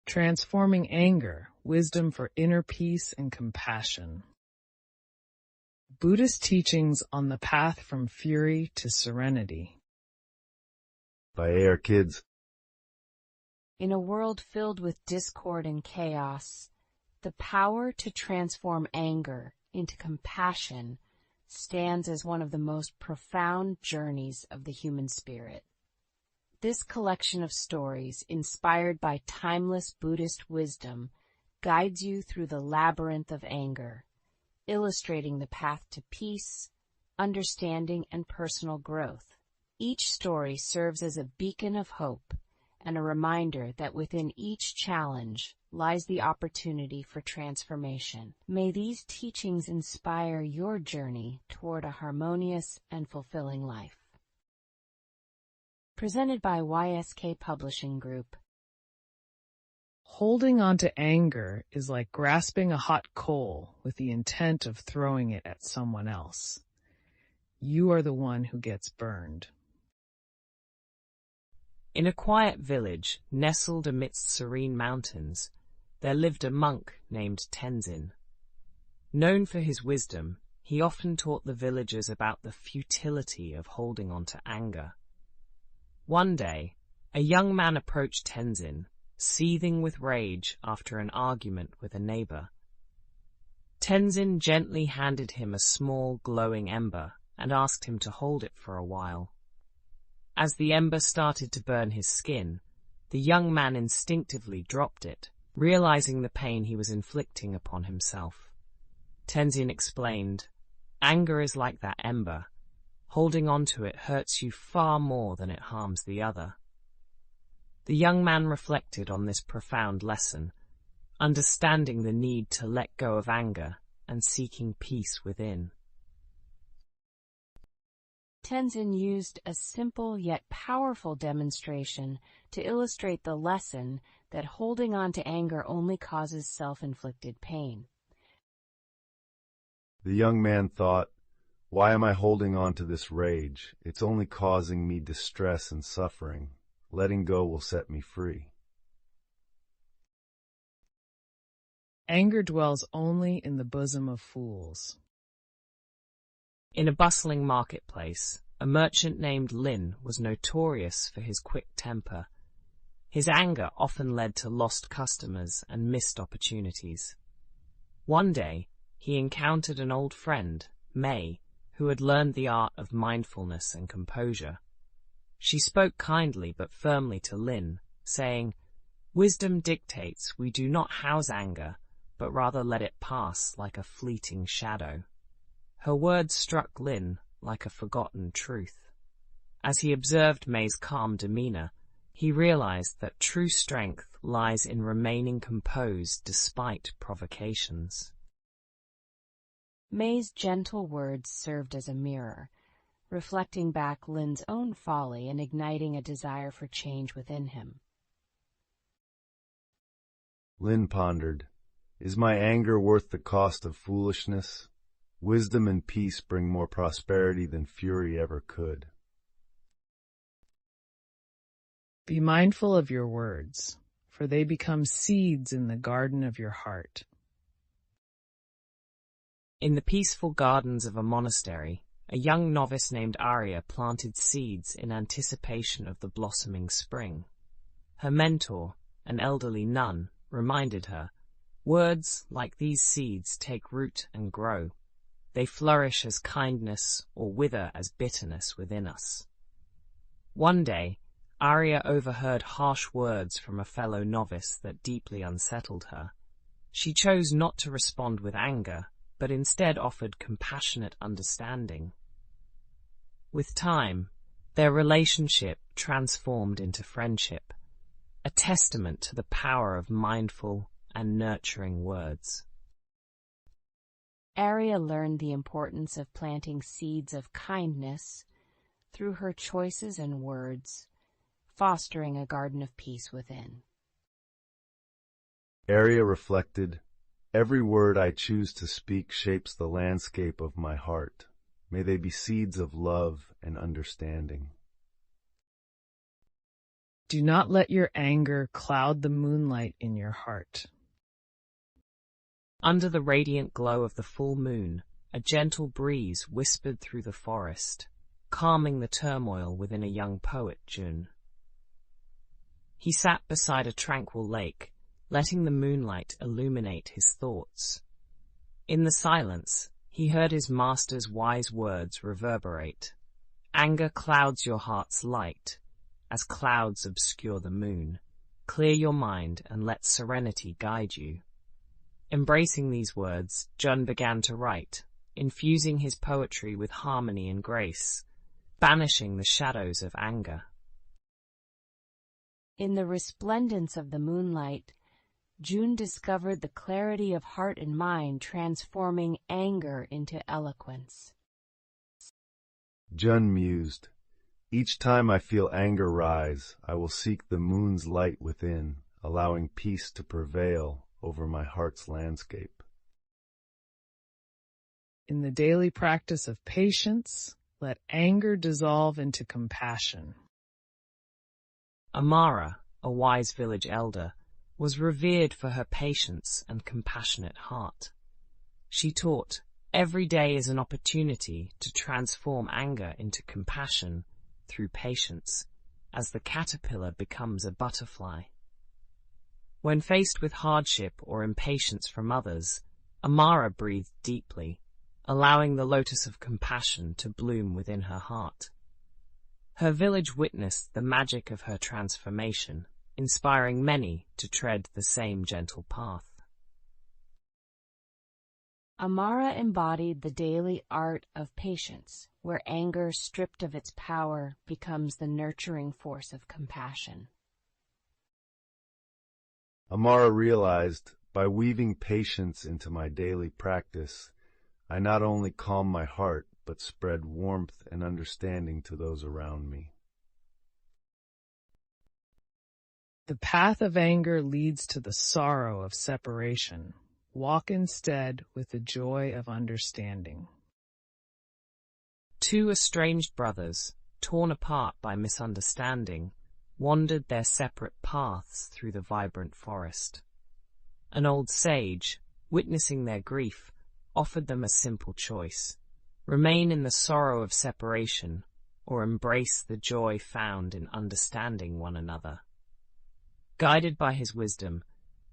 Transforming anger, wisdom for inner peace and compassion. Buddhist teachings on the path from fury to serenity. By AR Kids. In a world filled with discord and chaos, the power to transform anger into compassion stands as one of the most profound journeys of the human spirit. This collection of stories, inspired by timeless Buddhist wisdom, guides you through the labyrinth of anger, illustrating the path to peace, understanding, and personal growth. Each story serves as a beacon of hope and a reminder that within each challenge lies the opportunity for transformation. May these teachings inspire your journey toward a harmonious and fulfilling life. Presented by YSK Publishing Group. Holding on to anger is like grasping a hot coal with the intent of throwing it at someone else. You are the one who gets burned. In a quiet village nestled amidst serene mountains, there lived a monk named Tenzin. Known for his wisdom, he often taught the villagers about the futility of holding on to anger. One day, a young man approached Tenzin, seething with rage after an argument with a neighbor. Tenzin gently handed him a small glowing ember and asked him to hold it for a while. As the ember started to burn his skin, the young man instinctively dropped it, realizing the pain he was inflicting upon himself. Tenzin explained, "Anger is like that ember. Holding on to it hurts you far more than it harms the other." The young man reflected on this profound lesson, understanding the need to let go of anger and seeking peace within. Tenzin used a simple yet powerful demonstration to illustrate the lesson that holding on to anger only causes self-inflicted pain. The young man thought, "Why am I holding on to this rage? It's only causing me distress and suffering. Letting go will set me free." Anger dwells only in the bosom of fools. In a bustling marketplace, a merchant named Lin was notorious for his quick temper. His anger often led to lost customers and missed opportunities. One day, he encountered an old friend, May, who had learned the art of mindfulness and composure. She spoke kindly but firmly to Lin, saying, "Wisdom dictates we do not house anger, but rather let it pass like a fleeting shadow." Her words struck Lin like a forgotten truth. As he observed May's calm demeanor, he realized that true strength lies in remaining composed despite provocations. May's gentle words served as a mirror, reflecting back Lin's own folly and igniting a desire for change within him. Lin pondered, "Is my anger worth the cost of foolishness? Wisdom and peace bring more prosperity than fury ever could." Be mindful of your words, for they become seeds in the garden of your heart. In the peaceful gardens of a monastery, a young novice named Arya planted seeds in anticipation of the blossoming spring. Her mentor, an elderly nun, reminded her, "Words like these seeds take root and grow. They flourish as kindness or wither as bitterness within us." One day, Arya overheard harsh words from a fellow novice that deeply unsettled her. She chose not to respond with anger, but instead offered compassionate understanding. With time, their relationship transformed into friendship, a testament to the power of mindful and nurturing words. Arya learned the importance of planting seeds of kindness through her choices and words, fostering a garden of peace within. Arya reflected, "Every word I choose to speak shapes the landscape of my heart. May they be seeds of love and understanding." Do not let your anger cloud the moonlight in your heart. Under the radiant glow of the full moon, a gentle breeze whispered through the forest, calming the turmoil within a young poet, Jun. He sat beside a tranquil lake, letting the moonlight illuminate his thoughts. In the silence, he heard his master's wise words reverberate. Anger clouds your heart's light, as clouds obscure the moon. Clear your mind and let serenity guide you. Embracing these words, Jun began to write, infusing his poetry with harmony and grace, banishing the shadows of anger. In the resplendence of the moonlight, Jun discovered the clarity of heart and mind transforming anger into eloquence. Jun mused, "Each time I feel anger rise, I will seek the moon's light within, allowing peace to prevail over my heart's landscape." In the daily practice of patience, let anger dissolve into compassion. Amara, a wise village elder, was revered for her patience and compassionate heart. She taught, every day is an opportunity to transform anger into compassion through patience, as the caterpillar becomes a butterfly. When faced with hardship or impatience from others, Amara breathed deeply, allowing the lotus of compassion to bloom within her heart. Her village witnessed the magic of her transformation, inspiring many to tread the same gentle path. Amara embodied the daily art of patience, where anger stripped of its power becomes the nurturing force of compassion. Amara realized, by weaving patience into my daily practice, I not only calm my heart, but spread warmth and understanding to those around me. The path of anger leads to the sorrow of separation. Walk instead with the joy of understanding. Two estranged brothers, torn apart by misunderstanding, wandered their separate paths through the vibrant forest. An old sage, witnessing their grief, offered them a simple choice: remain in the sorrow of separation, or embrace the joy found in understanding one another. Guided by his wisdom,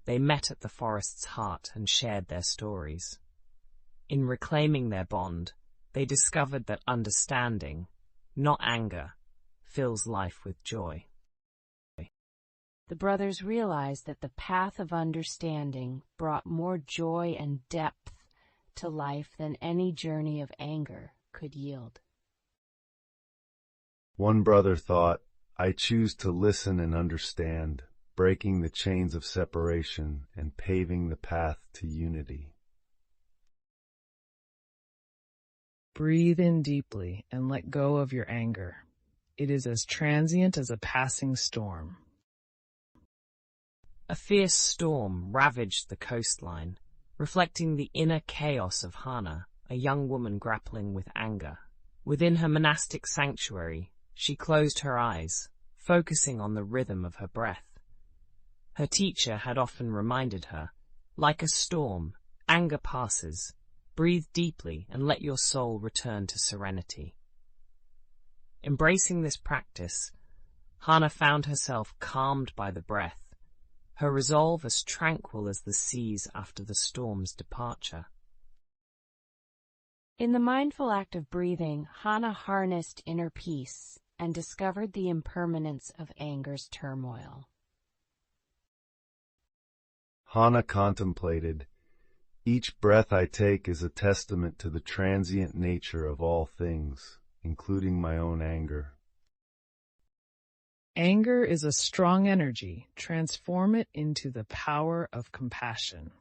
they met at the forest's heart and shared their stories. In reclaiming their bond, they discovered that understanding, not anger, fills life with joy. The brothers realized that the path of understanding brought more joy and depth to life than any journey of anger could yield. One brother thought, I choose to listen and understand, breaking the chains of separation and paving the path to unity. Breathe in deeply and let go of your anger. It is as transient as a passing storm. A fierce storm ravaged the coastline, reflecting the inner chaos of Hana, a young woman grappling with anger. Within her monastic sanctuary, she closed her eyes, focusing on the rhythm of her breath. Her teacher had often reminded her, like a storm, anger passes. Breathe deeply and let your soul return to serenity. Embracing this practice, Hana found herself calmed by the breath, her resolve as tranquil as the seas after the storm's departure. In the mindful act of breathing, Hana harnessed inner peace and discovered the impermanence of anger's turmoil. Hana contemplated, each breath I take is a testament to the transient nature of all things, including my own anger. Anger is a strong energy. Transform it into the power of compassion.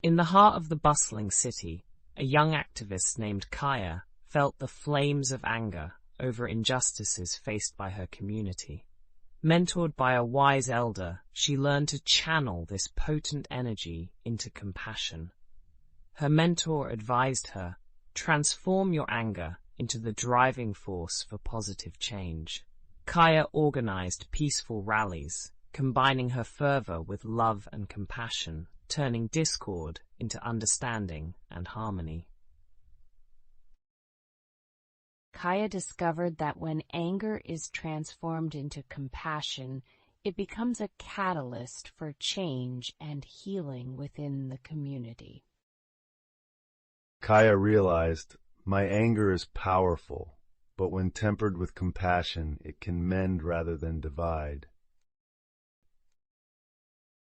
In the heart of the bustling city, a young activist named Kaya felt the flames of anger over injustices faced by her community. Mentored by a wise elder, she learned to channel this potent energy into compassion. Her mentor advised her, transform your anger into the driving force for positive change. Kaya organized peaceful rallies, combining her fervor with love and compassion, turning discord into understanding and harmony. Kaya discovered that when anger is transformed into compassion, it becomes a catalyst for change and healing within the community. Kaya realized, my anger is powerful, but when tempered with compassion, it can mend rather than divide.